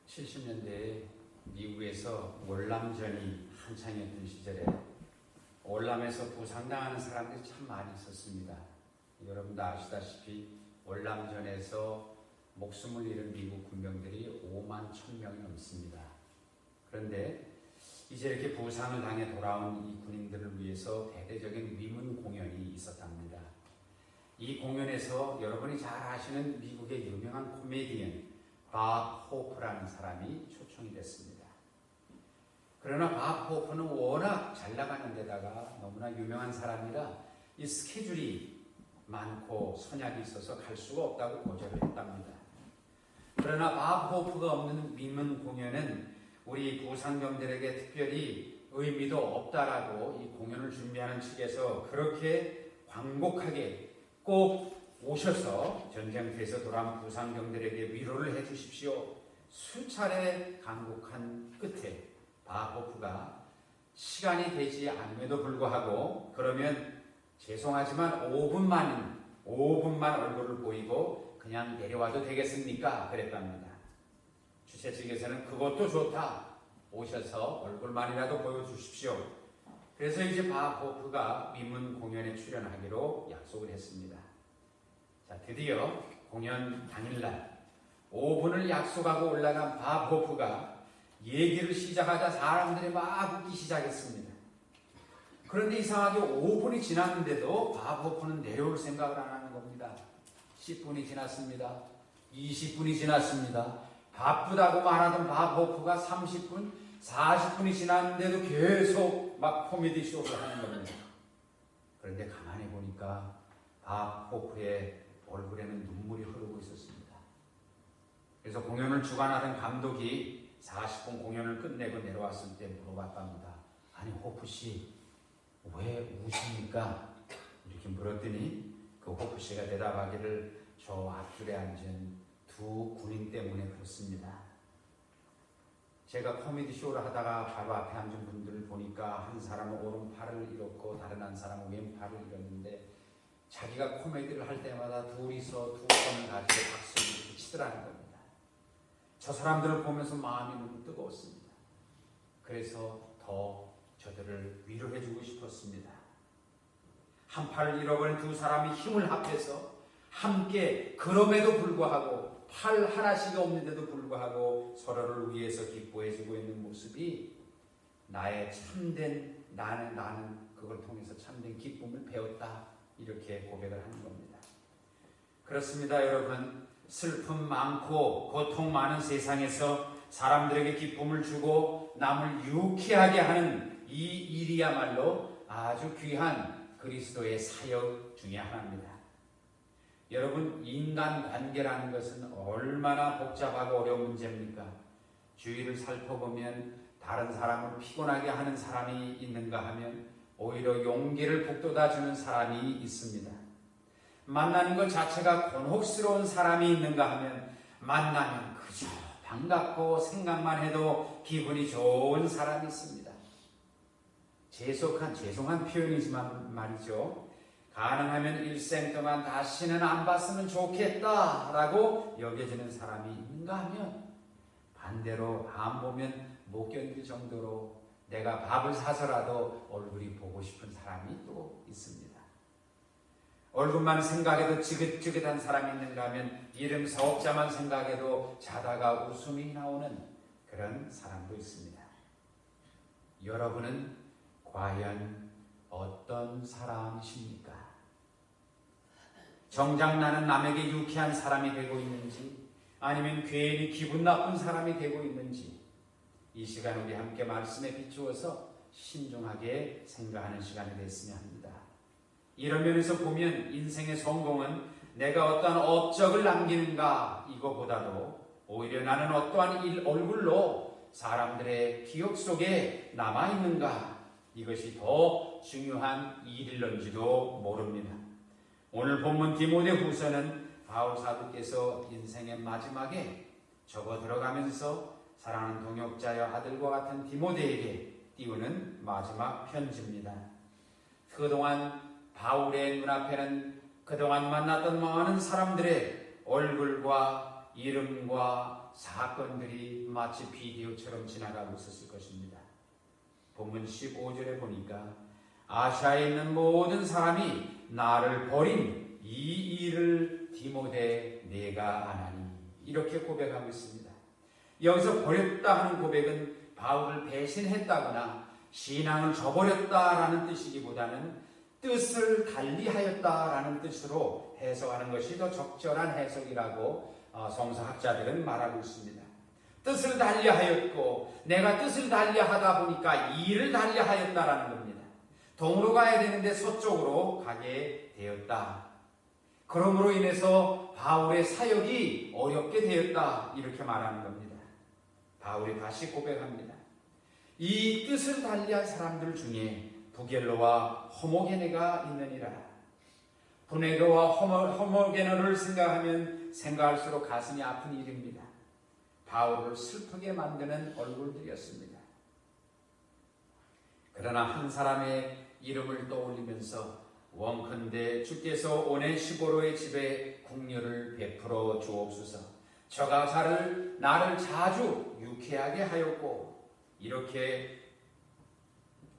70년대에 미국에서 월남전이 한창이었던 시절에 월남에서 부상당하는 사람들이 참 많이 있었습니다. 여러분도 아시다시피 월남전에서 목숨을 잃은 미국 군병들이 5만 1,000명이 넘습니다. 그런데 이제 이렇게 부상을 당해 돌아온 이 군인들을 위해서 대대적인 위문 공연이 있었답니다. 이 공연에서 여러분이 잘 아시는 미국의 유명한 코미디언 밥 호프라는 사람이 초청이 됐습니다. 그러나 밥 호프는 워낙 잘 나가는 데다가 너무나 유명한 사람이라 이 스케줄이 많고 선약이 있어서 갈 수가 없다고 거절을 했답니다. 그러나 밥 호프가 없는 위문 공연은 우리 부상병들에게 특별히 의미도 없다라고 이 공연을 준비하는 측에서 그렇게 광복하게 꼭 오셔서 전쟁터에서 돌아온 부상병들에게 위로를 해주십시오. 수차례 간곡한 끝에 바호프가 시간이 되지 않음에도 불구하고 그러면 죄송하지만 5분만 얼굴을 보이고 그냥 내려와도 되겠습니까? 그랬답니다. 주최 측에서는 그것도 좋다. 오셔서 얼굴만이라도 보여주십시오. 그래서 이제 바호프가 위문 공연에 출연하기로 약속을 했습니다. 자, 드디어 공연 당일날 5분을 약속하고 올라간 바호프가 얘기를 시작하자 사람들이 막 웃기 시작했습니다. 그런데 이상하게 5분이 지났는데도 바호프는 내려올 생각을 안 하는 겁니다. 10분이 지났습니다. 20분이 지났습니다. 바쁘다고 말하던 바호프가 30분, 40분이 지났는데도 계속 막 코미디 쇼를 하는 겁니다. 그런데 가만히 보니까 바호프의 얼굴에는 눈물이 흐르고 있었습니다. 그래서 공연을 주관하던 감독이 40분 공연을 끝내고 내려왔을 때 물어봤답니다. 아니 호프씨 왜 우십니까? 이렇게 물었더니 그 호프씨가 대답하기를 저 앞줄에 앉은 두 군인 때문에 그렇습니다. 제가 코미디 쇼를 하다가 바로 앞에 앉은 분들을 보니까 한 사람은 오른팔을 잃었고 다른 한 사람은 왼팔을 잃었는데 자기가 코미디를 할 때마다 둘이서 두 손을 가지고 박수를 이렇게 치더라는 겁니다. 저 사람들을 보면서 마음이 너무 뜨거웠습니다. 그래서 더 저들을 위로해주고 싶었습니다. 한 팔을 잃어버린 두 사람이 힘을 합해서 함께 그럼에도 불구하고 팔 하나씩 없는데도 불구하고 서로를 위해서 기뻐해주고 있는 모습이 나의 참된 나는 그걸 통해서 참된 기쁨을 배웠다. 이렇게 고백을 하는 겁니다. 그렇습니다, 여러분. 슬픔 많고 고통 많은 세상에서 사람들에게 기쁨을 주고 남을 유쾌하게 하는 이 일이야말로 아주 귀한 그리스도의 사역 중에 하나입니다. 여러분, 인간관계라는 것은 얼마나 복잡하고 어려운 문제입니까? 주위를 살펴보면 다른 사람을 피곤하게 하는 사람이 있는가 하면 오히려 용기를 북돋아주는 사람이 있습니다. 만나는 것 자체가 곤혹스러운 사람이 있는가 하면 만나면 그저 반갑고 생각만 해도 기분이 좋은 사람이 있습니다. 죄송한 표현이지만 말이죠. 가능하면 일생 동안 다시는 안 봤으면 좋겠다라고 여겨지는 사람이 있는가 하면 반대로 안 보면 못 견딜 정도로 내가 밥을 사서라도 얼굴이 보고 싶은 사람이 또 있습니다. 얼굴만 생각해도 지긋지긋한 사람이 있는가 하면 이름 서업자만 생각해도 자다가 웃음이 나오는 그런 사람도 있습니다. 여러분은 과연 어떤 사람이십니까? 정작 나는 남에게 유쾌한 사람이 되고 있는지 아니면 괜히 기분 나쁜 사람이 되고 있는지 이 시간 우리 함께 말씀에 비추어서 신중하게 생각하는 시간이 됐으면 합니다. 이런 면에서 보면 인생의 성공은 내가 어떠한 업적을 남기는가 이거보다도 오히려 나는 어떠한 얼굴로 사람들의 기억 속에 남아있는가 이것이 더 중요한 일일런지도 모릅니다. 오늘 본문 디모데후서는 바울 사도께서 인생의 마지막에 접어들어가면서 사랑하는 동역자여 아들과 같은 디모데에게 띄우는 마지막 편지입니다. 그동안 바울의 눈앞에는 그동안 만났던 많은 사람들의 얼굴과 이름과 사건들이 마치 비디오처럼 지나가고 있었을 것입니다. 본문 15절에 보니까 아시아에 있는 모든 사람이 나를 버린 이 일을 디모데 내가 아나니 이렇게 고백하고 있습니다. 여기서 버렸다 하는 고백은 바울을 배신했다거나 신앙을 저버렸다라는 뜻이기보다는 뜻을 달리하였다라는 뜻으로 해석하는 것이 더 적절한 해석이라고 성서학자들은 말하고 있습니다. 뜻을 달리하였고 내가 뜻을 달리하다 보니까 일을 달리하였다라는 겁니다. 동으로 가야 되는데 서쪽으로 가게 되었다. 그러므로 인해서 바울의 사역이 어렵게 되었다 이렇게 말하는 겁니다. 바울이 다시 고백합니다. 이 뜻을 달리한 사람들 중에 부겔로와 호모게네가 있느니라. 부겔로와 호모게네를 생각하면 생각할수록 가슴이 아픈 일입니다. 바울을 슬프게 만드는 얼굴들이었습니다. 그러나 한 사람의 이름을 떠올리면서 원컨대 주께서 오네시보로의 집에 국류를 베풀어 주옵소서. 저가 나를 자주 유쾌하게 하였고 이렇게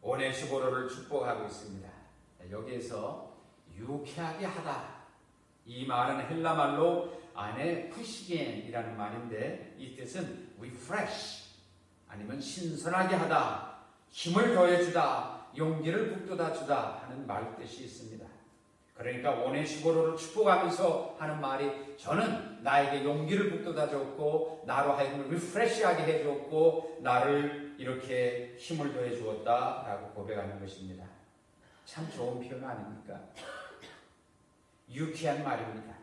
오네시보로를 축복하고 있습니다. 여기에서 유쾌하게 하다 이 말은 헬라 말로 안에 푸시겐이라는 말인데 이 뜻은 refresh 아니면 신선하게 하다, 힘을 더해주다, 용기를 북돋아 주다 하는 말 뜻이 있습니다. 그러니까 오네시보로를 축복하면서 하는 말이 저는 나에게 용기를 북돋아 줬고 나로 하여금 리프레시하게 해줬고 나를 이렇게 힘을 더해 주었다라고 고백하는 것입니다. 참 좋은 표현 아닙니까? 유쾌한 말입니다.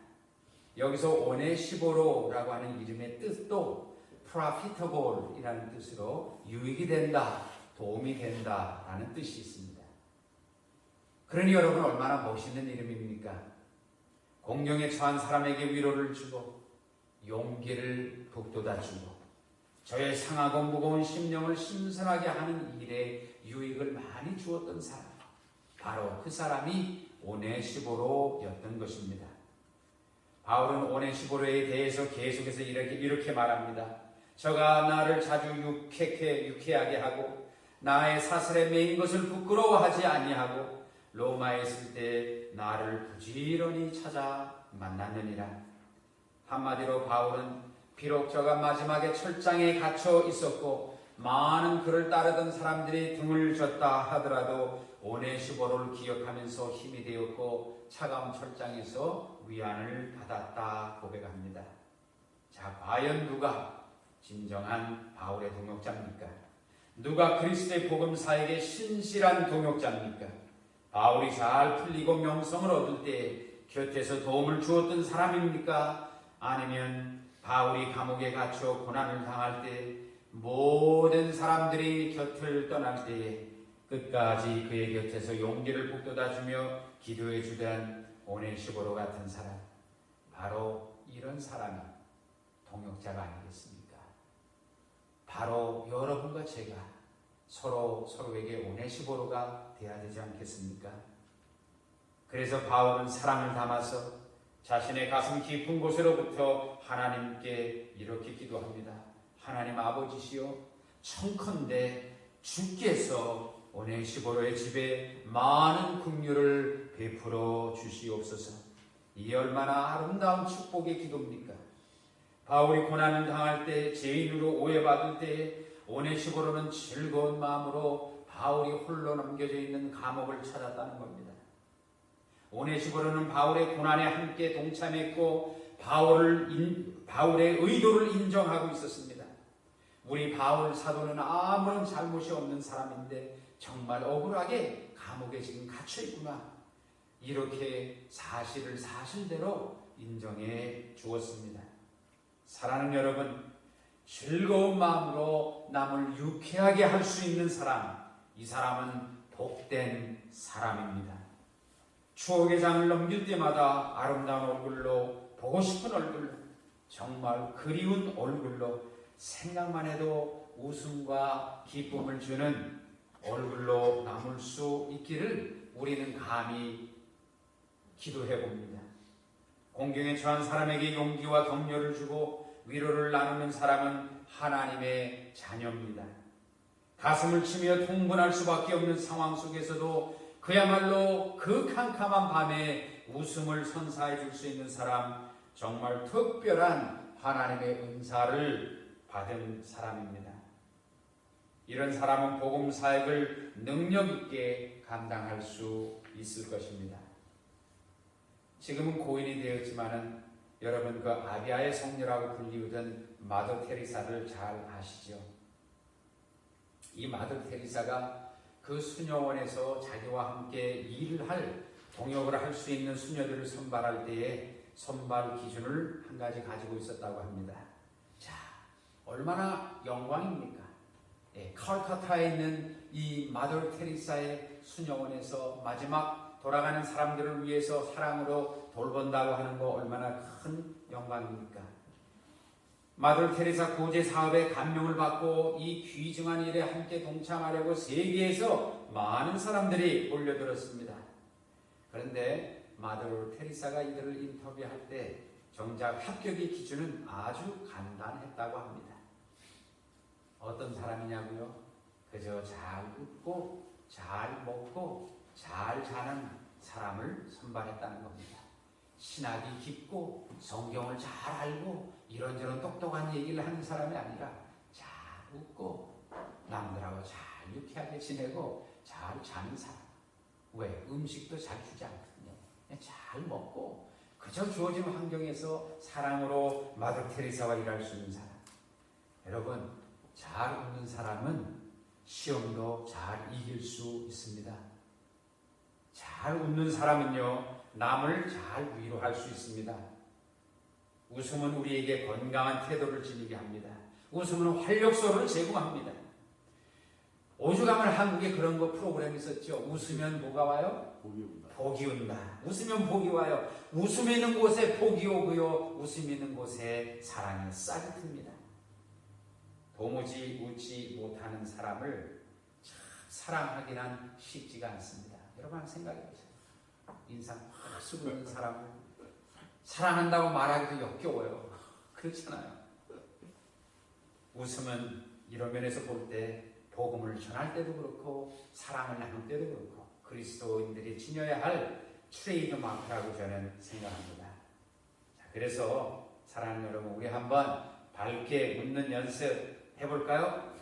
여기서 오네시보로라고 하는 이름의 뜻도 profitable이라는 뜻으로 유익이 된다, 도움이 된다라는 뜻이 있습니다. 그러니 여러분 얼마나 멋있는 이름입니까? 공경에 처한 사람에게 위로를 주고 용기를 북돋아주고 저의 상하고 무거운 심령을 신선하게 하는 일에 유익을 많이 주었던 사람, 바로 그 사람이 오네시보로였던 것입니다. 바울은 오네시보로에 대해서 계속해서 이렇게 말합니다. 저가 나를 자주 유쾌하게 하고 나의 사슬에 매인 것을 부끄러워하지 아니하고 로마에 있을 때 나를 부지런히 찾아 만났느니라. 한마디로 바울은 비록 저가 마지막에 철장에 갇혀 있었고 많은 그를 따르던 사람들이 등을 졌다 하더라도 오네시보로를 기억하면서 힘이 되었고 차가운 철장에서 위안을 받았다 고백합니다. 자, 과연 누가 진정한 바울의 동역자입니까? 누가 그리스도의 복음사에게 신실한 동역자입니까? 바울이 잘 풀리고 명성을 얻을 때 곁에서 도움을 주었던 사람입니까? 아니면 바울이 감옥에 갇혀 고난을 당할 때 모든 사람들이 곁을 떠날 때에 끝까지 그의 곁에서 용기를 북돋아주며 기도해 주던 오네시보로 같은 사람, 바로 이런 사람이 동역자가 아니겠습니까? 바로 여러분과 제가 서로에게 오네시보로가 되어야 되지 않겠습니까? 그래서 바울은 사랑을 담아서 자신의 가슴 깊은 곳으로부터 하나님께 이렇게 기도합니다. 하나님 아버지시여, 청컨대 주께서 오네시보로의 집에 많은 긍휼을 베풀어 주시옵소서. 이 얼마나 아름다운 축복의 기도입니까? 바울이 고난을 당할 때, 죄인으로 오해받을 때 오네시보로는 즐거운 마음으로 바울이 홀로 남겨져 있는 감옥을 찾았다는 겁니다. 오네시보로는 바울의 고난에 함께 동참했고 바울의 의도를 인정하고 있었습니다. 우리 바울 사도는 아무런 잘못이 없는 사람인데 정말 억울하게 감옥에 지금 갇혀 있구나. 이렇게 사실을 사실대로 인정해 주었습니다. 사랑하는 여러분, 즐거운 마음으로 남을 유쾌하게 할 수 있는 사람, 이 사람은 복된 사람입니다. 추억의 장을 넘길 때마다 아름다운 얼굴로, 보고 싶은 얼굴로, 정말 그리운 얼굴로, 생각만 해도 웃음과 기쁨을 주는 얼굴로 남을 수 있기를 우리는 감히 기도해 봅니다. 공경에 처한 사람에게 용기와 격려를 주고 위로를 나누는 사람은 하나님의 자녀입니다. 가슴을 치며 통분할 수밖에 없는 상황 속에서도 그야말로 그 캄캄한 밤에 웃음을 선사해 줄 수 있는 사람, 정말 특별한 하나님의 은사를 받은 사람입니다. 이런 사람은 복음 사역을 능력 있게 감당할 수 있을 것입니다. 지금은 고인이 되었지만은 여러분 그 아비아의 성녀라고 불리우던 마더 테리사를 잘 아시죠? 이 마더 테리사가 그 수녀원에서 자기와 함께 일을 할, 동역을 할 수 있는 수녀들을 선발할 때에 선발 기준을 한 가지 가지고 있었다고 합니다. 자, 얼마나 영광입니까? 칼카타에 있는 이 마더 테리사의 수녀원에서 마지막 돌아가는 사람들을 위해서 사랑으로 돌본다고 하는 거 얼마나 큰 영광입니까? 마더 테리사 구제 사업에 감명을 받고 이 귀중한 일에 함께 동참하려고 세계에서 많은 사람들이 몰려들었습니다. 그런데 마더 테리사가 이들을 인터뷰할 때 정작 합격의 기준은 아주 간단했다고 합니다. 어떤 사람이냐고요? 그저 잘 웃고 잘 먹고 잘 자는 사람을 선발했다는 겁니다. 신학이 깊고 성경을 잘 알고 이런저런 똑똑한 얘기를 하는 사람이 아니라 잘 웃고 남들하고 잘 유쾌하게 지내고 잘 자는 사람. 왜? 음식도 잘 주지 않거든요. 그냥 잘 먹고 그저 주어진 환경에서 사랑으로 마더 테리사와 일할 수 있는 사람. 여러분, 잘 웃는 사람은 시험도 잘 이길 수 있습니다. 잘 웃는 사람은요, 남을 잘 위로할 수 있습니다. 웃음은 우리에게 건강한 태도를 지니게 합니다. 웃음은 활력소를 제공합니다. 오죽하면 한국에 그런 거 프로그램이 있었죠. 웃으면 뭐가 와요? 복이 온다. 복이 온다. 웃으면 복이 와요. 웃음 있는 곳에 복이 오고요. 웃음 있는 곳에 사랑이 싹이 틉니다. 도무지 웃지 못하는 사람을 참 사랑하기는 쉽지가 않습니다. 여러분 한번 생각해 보세요. 인상 확 쓰고 있는 사람을 사랑한다고 말하기도 역겨워요. 그렇잖아요. 웃음은 이런 면에서 볼 때 복음을 전할 때도 그렇고 사랑을 나눌 때도 그렇고 그리스도인들이 지녀야 할 트레이드 마크라고 저는 생각합니다. 자, 그래서 사랑하는 여러분, 우리 한번 밝게 웃는 연습 해볼까요?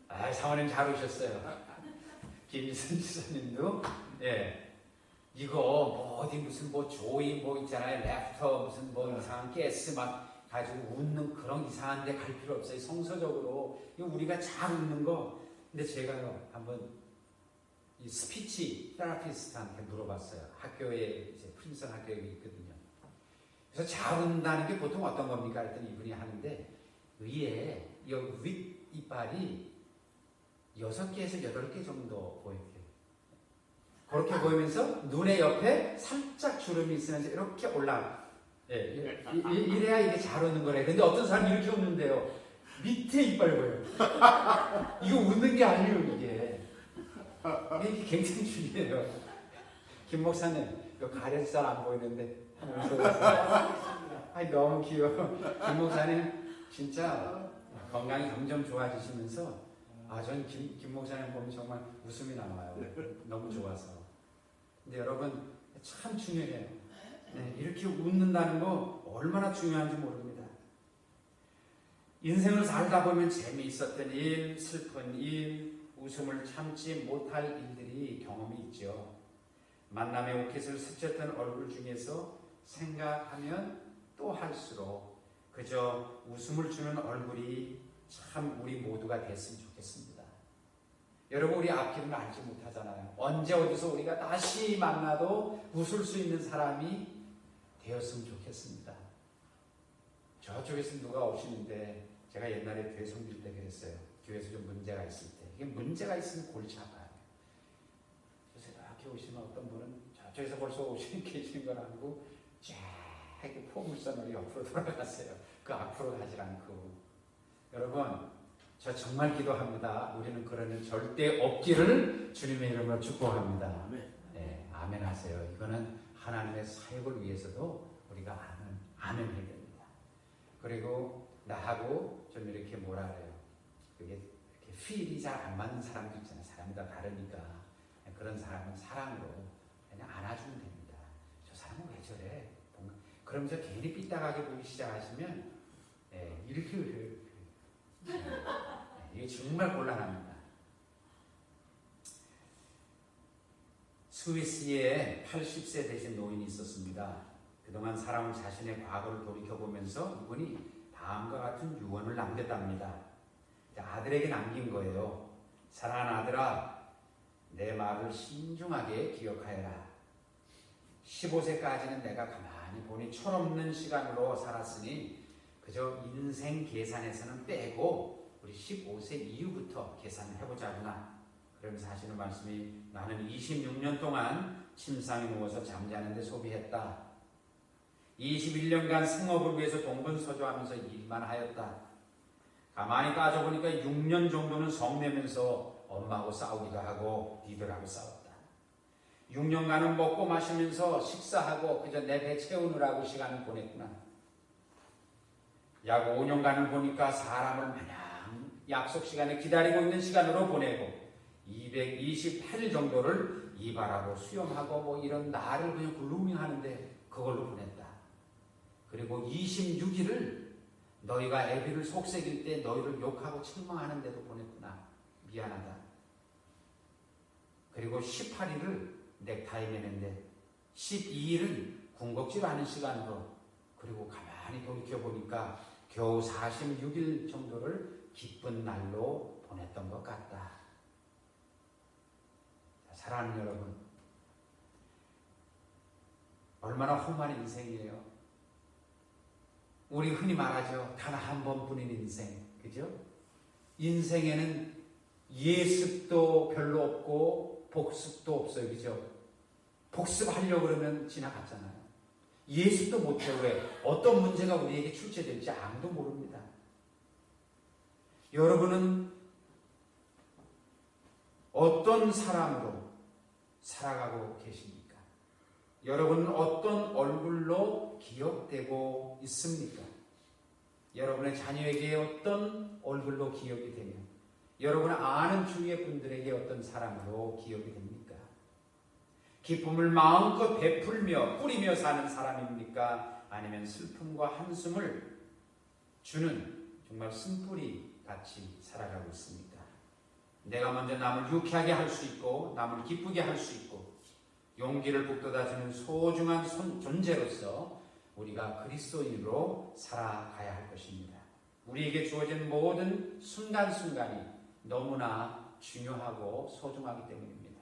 아, 사모님 잘 오셨어요. 김희선 지사님도 이거 뭐 어디 무슨 뭐 조이 뭐 있잖아요. 랩터 무슨 뭐 이상한 가스 막 가지고 웃는 그런 이상한 데 갈 필요 없어요. 성서적으로 이거 우리가 잘 웃는 거. 근데 제가요 한번 이 스피치 테라피스트한테 물어봤어요. 학교에 이제 프린스턴 학교에 있거든요. 그래서 잘 웃는다는 게 보통 어떤 겁니까? 했더니 이분이 하는데 위에 이 윗 이빨이 6개에서 8개 정도 보여요. 그렇게 보이면서 눈의 옆에 살짝 주름이 있으면서 이렇게 올라가. 이래야 이게 잘 웃는 거래. 근데 어떤 사람이 이렇게 웃는데요. 밑에 이빨 보여요. 이거 웃는 게 아니에요, 이게. 이게 굉장히 중요해요. 김 목사님, 이거 가려서 잘 안 보이는데. 아이, 너무 귀여워. 김 목사님, 진짜 건강이 점점 좋아지시면서 전 김 목사님 보면 정말 웃음이 나와요. 너무 좋아서. 근데 여러분 참 중요해요. 이렇게 웃는다는 거 얼마나 중요한지 모릅니다. 인생을 살다 보면 재미있었던 일, 슬픈 일, 웃음을 참지 못할 일들이 경험이 있죠. 만남의 오켓을 스쳤던 얼굴 중에서 생각하면 또 할수록 그저 웃음을 주는 얼굴이 참 우리 모두가 됐으면 좋겠습니다. 여러분, 우리 앞길은 알지 못하잖아요. 언제 어디서 우리가 다시 만나도 웃을 수 있는 사람이 되었으면 좋겠습니다. 저쪽에서 누가 오시는데 제가 옛날에 교회 섬길 때 그랬어요. 교회에서 좀 문제가 있을 때. 이게 문제가 있으면 골치 아파요. 그래서 이렇게 오시면 어떤 분은 저쪽에서 벌써 오시는 계시는 걸 알고 쫙 이렇게 포물선으로 옆으로 돌아갔어요. 그 앞으로 가지 않고. 여러분, 저 정말 기도합니다. 우리는 그런 일 절대 없기를 주님의 이름으로 축복합니다. 네, 아멘 하세요. 이거는 하나님의 사역을 위해서도 우리가 아멘 해야 됩니다. 그리고 나하고 좀 이렇게 뭐라 그래요. 그게 이렇게 필이 잘 안 맞는 사람도 있잖아요. 사람이 다 다르니까. 그런 사람은 사랑으로 그냥 안아주면 됩니다. 저 사람은 왜 저래? 그러면서 괜히 삐딱하게 보기 시작하시면 이렇게 이게 정말 곤란합니다. 스위스에 80세 되신 노인이 있었습니다. 그동안 살아온 자신의 과거를 돌이켜보면서 이분이 다음과 같은 유언을 남겼답니다. 아들에게 남긴 거예요. 사랑하는 아들아, 내 말을 신중하게 기억하여라. 15세까지는 내가 가만히 보니 철없는 시간으로 살았으니 그저 인생 계산에서는 빼고 우리 15세 이후부터 계산을 해보자구나. 그러면서 하시는 말씀이 나는 26년 동안 침상에 누워서 잠자는데 소비했다. 21년간 생업을 위해서 동분서주하면서 일만 하였다. 가만히 따져보니까 6년 정도는 성내면서 엄마하고 싸우기도 하고 니들하고 싸웠다. 6년간은 먹고 마시면서 식사하고 그저 내 배 채우느라고 시간을 보냈구나. 약 5년간을 보니까 사람을 마냥 약속 시간에 기다리고 있는 시간으로 보내고 228일 정도를 이발하고 수영하고 뭐 이런 나를 그냥 글루밍하는데 그걸로 보냈다. 그리고 26일을 너희가 애비를 속삭일 때 너희를 욕하고 책망하는데도 보냈구나. 미안하다. 그리고 18일을 넥타이 매는데 12일은 군것질하는 시간으로 그리고 가만히 돌이켜보니까 겨우 46일 정도를 기쁜 날로 보냈던 것 같다. 사랑하는 여러분, 얼마나 험한 인생이에요. 우리 흔히 말하죠. 단 한 번뿐인 인생. 그죠? 인생에는 예습도 별로 없고 복습도 없어요. 그죠? 복습하려고 그러면 지나갔잖아요. 예습도 못해요. 왜? 어떤 문제가 우리에게 출제될지 아무도 모릅니다. 여러분은 어떤 사람으로 살아가고 계십니까? 여러분은 어떤 얼굴로 기억되고 있습니까? 여러분의 자녀에게 어떤 얼굴로 기억이 되며 여러분 아는 주위의 분들에게 어떤 사람으로 기억이 됩니까? 기쁨을 마음껏 베풀며 뿌리며 사는 사람입니까? 아니면 슬픔과 한숨을 주는 정말 쓴뿌리 같이 살아가고 있습니까? 내가 먼저 남을 유쾌하게 할 수 있고 남을 기쁘게 할 수 있고 용기를 북돋아주는 소중한 존재로서 우리가 그리스도인으로 살아가야 할 것입니다. 우리에게 주어진 모든 순간순간이 너무나 중요하고 소중하기 때문입니다.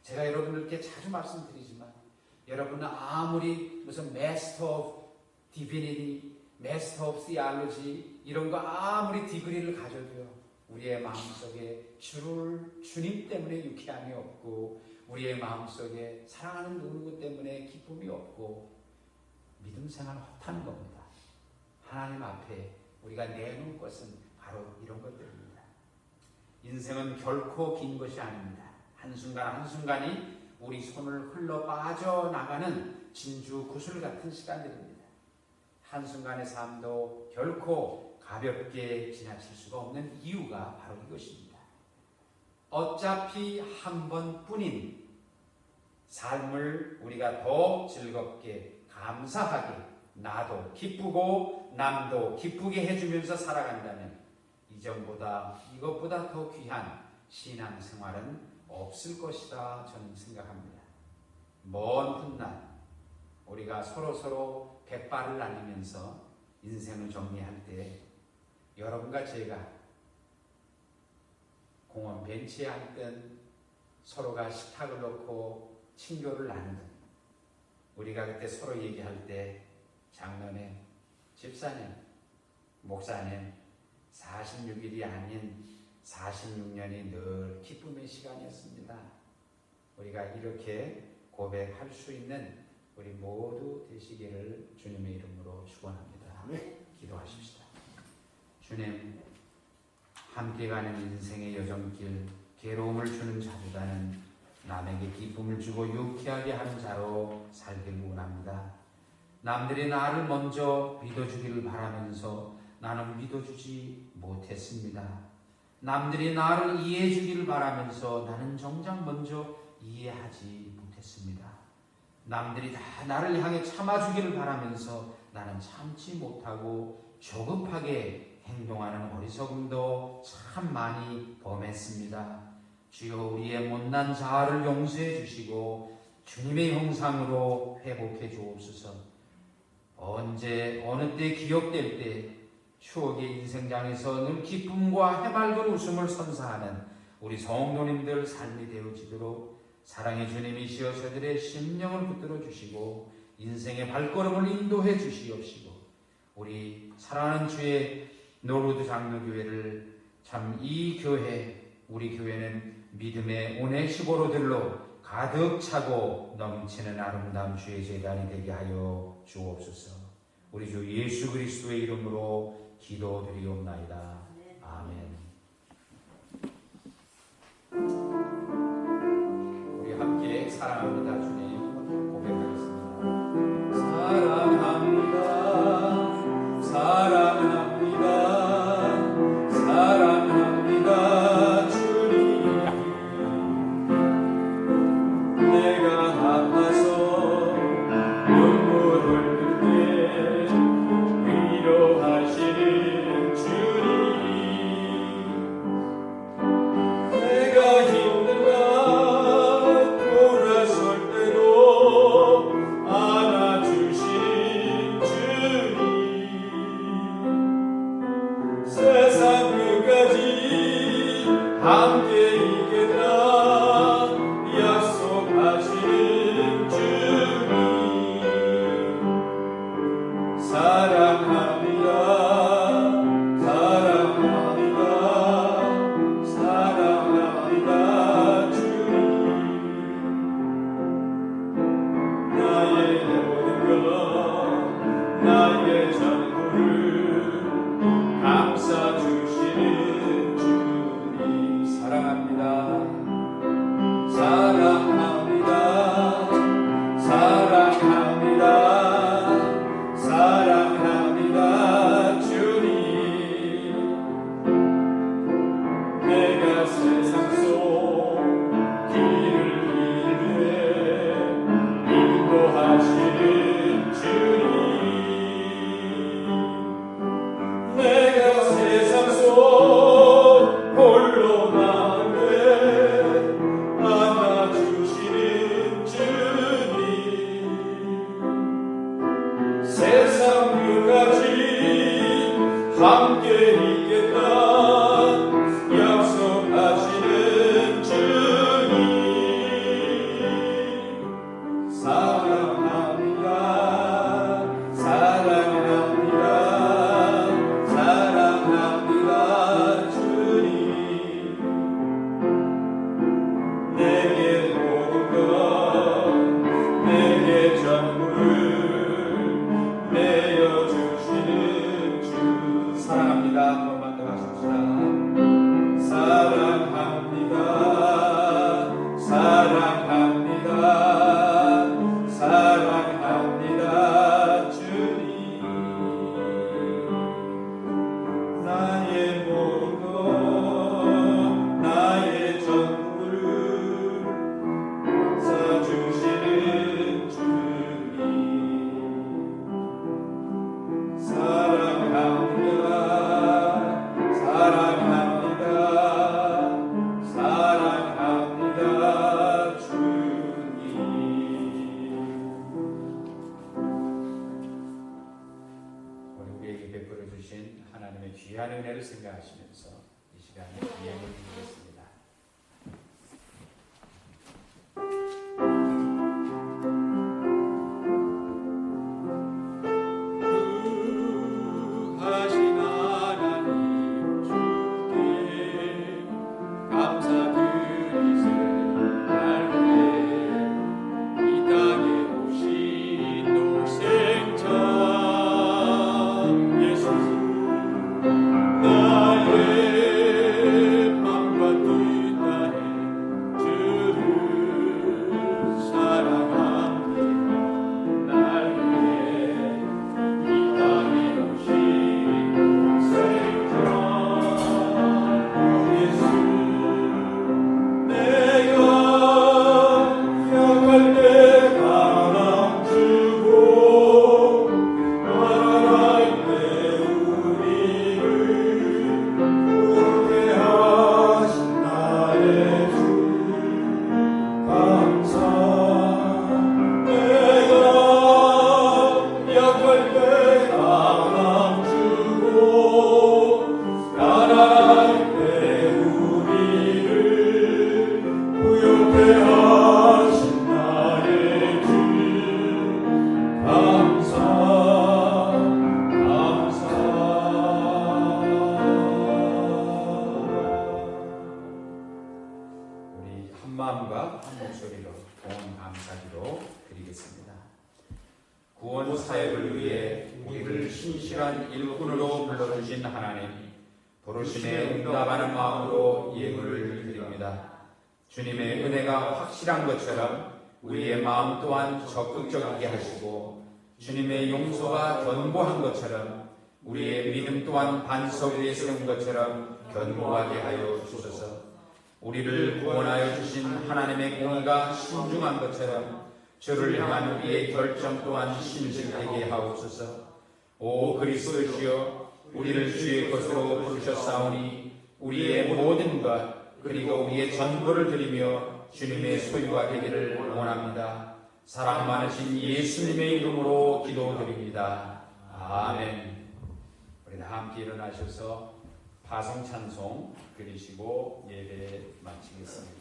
제가 여러분들께 자주 말씀드리지만 여러분은 아무리 무슨 Master of Divinity, Master of Theology 이런 거 아무리 디그리를 가져도요. 우리의 마음속에 주님 때문에 유쾌함이 없고 우리의 마음속에 사랑하는 누구 때문에 기쁨이 없고 믿음 생활 헛하는 겁니다. 하나님 앞에 우리가 내놓을 것은 바로 이런 것들입니다. 인생은 결코 긴 것이 아닙니다. 한순간 한순간이 우리 손을 흘러 빠져나가는 진주 구슬 같은 시간들입니다. 한순간의 삶도 결코 가볍게 지나칠 수가 없는 이유가 바로 이것입니다. 어차피 한 번뿐인 삶을 우리가 더 즐겁게 감사하게 나도 기쁘고 남도 기쁘게 해주면서 살아간다면 이전보다 이것보다 더 귀한 신앙생활은 없을 것이다 저는 생각합니다. 먼 훗날 우리가 서로 백발을 날리면서 인생을 정리할 때 여러분과 제가 공원 벤치에 앉든 서로가 식탁을 놓고 친교를 나누든 우리가 그때 서로 얘기할 때 장로님, 집사님, 목사님 46일이 아닌 46년이 늘 기쁨의 시간이었습니다. 우리가 이렇게 고백할 수 있는 우리 모두 되시기를 주님의 이름으로 축원합니다. 기도하십시다. 주님, 함께 가는 인생의 여정길, 괴로움을 주는 자보다는 남에게 기쁨을 주고 유쾌하게 하는 자로 살길 원합니다. 남들이 나를 먼저 믿어주기를 바라면서 나는 믿어주지 못했습니다. 남들이 나를 이해해주기를 바라면서 나는 정작 먼저 이해하지 못했습니다. 남들이 다 나를 향해 참아주기를 바라면서 나는 참지 못하고 조급하게 행동하는 어리석음도 참 많이 범했습니다. 주여 우리의 못난 자아를 용서해 주시고 주님의 형상으로 회복해 주옵소서. 언제 어느 때 기억될 때 추억의 인생장에서 늘 기쁨과 해맑은 웃음을 선사하는 우리 성도님들 삶이 되어지도록 사랑의 주님이시여 저들의 심령을 붙들어 주시고 인생의 발걸음을 인도해 주시옵시고 우리 사랑하는 주의 노르드 장로교회를 참 이 교회 우리 교회는 믿음의 오네시보로들로 가득 차고 넘치는 아름다운 주의 제단이 되게 하여 주옵소서. 우리 주 예수 그리스도의 이름으로 기도드리옵나이다. 아멘. 우리 함께 사랑합니다 주님 고백하겠습니다. 사랑합니다. 사랑합니다. 사랑합니다 주님. 내가 아파서 눈물 흘릴 때 위로하시는 주님. 내가 힘들다 돌아설 때도 안아주시는 주님. 세상 끝까지 함께 있겠다 약속하시는 주님. 사랑합니다. 사랑합니다. 사랑합니다 주님. 나의 모든 것 나의 전부를 감싸주시는 주님. 사랑합니다. 사랑합니다. 사랑합니다. 사랑합니다 주님. 내가 세상 속 길을 잃되 인도하시는 주님. 내가 세상 속 홀로 남되 안아주시는 주님. 세상 끝까지 함께 있겠다 약속하시는 주님. 사랑합니다. 사랑합니다. 사랑합니다 주님. 내게 모든 것 내게 전부를 내어주시는 주. 사랑합니다. 한번만 더 하십시다. 사랑합니다. 사랑합니다. 사랑합니다 주님. 나의 모든 것 나의 전부를 사주시는 주님. 사랑합니다. 사랑합니다. 사랑합니다 주님. 우리에게 베풀어 주신 하나님의 귀한 은혜를 생각하시면서 이 시간에 예물을 드리겠습니다. 하신 하나님 주께 감사드리세. 날에 이 땅에 오신 독생자 예수. 나의 맘과 전도 사역을 위해 우리를 신실한 일꾼으로 불러주신 하나님, 부르심에 응답하는 마음으로 예물을 드립니다. 주님의 은혜가 확실한 것처럼 우리의 마음 또한 적극적이게 하시고, 주님의 용서가 견고한 것처럼 우리의 믿음 또한 반석 위에 세운 것처럼 견고하게 하여 주소서. 우리를 구원하여 주신 하나님의 공의가 신중한 것처럼 주를 향한 우리의 결정 또한 신실하게 하옵소서. 오 그리스도시여, 우리를 주의 것으로 부르셨사오니 우리의 모든 것 그리고 우리의 전부를 드리며 주님의 소유가 되기를 원합니다. 사랑 많으신 예수님의 이름으로 기도드립니다. 아멘. 우리 다 함께 일어나셔서 파송 찬송 드리시고 예배 마치겠습니다.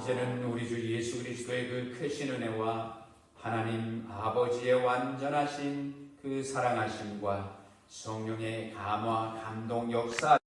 이제는 우리 주 예수 그리스도의 그 크신 은혜와 하나님 아버지의 완전하신 그 사랑하심과 성령의 감화 감동 역사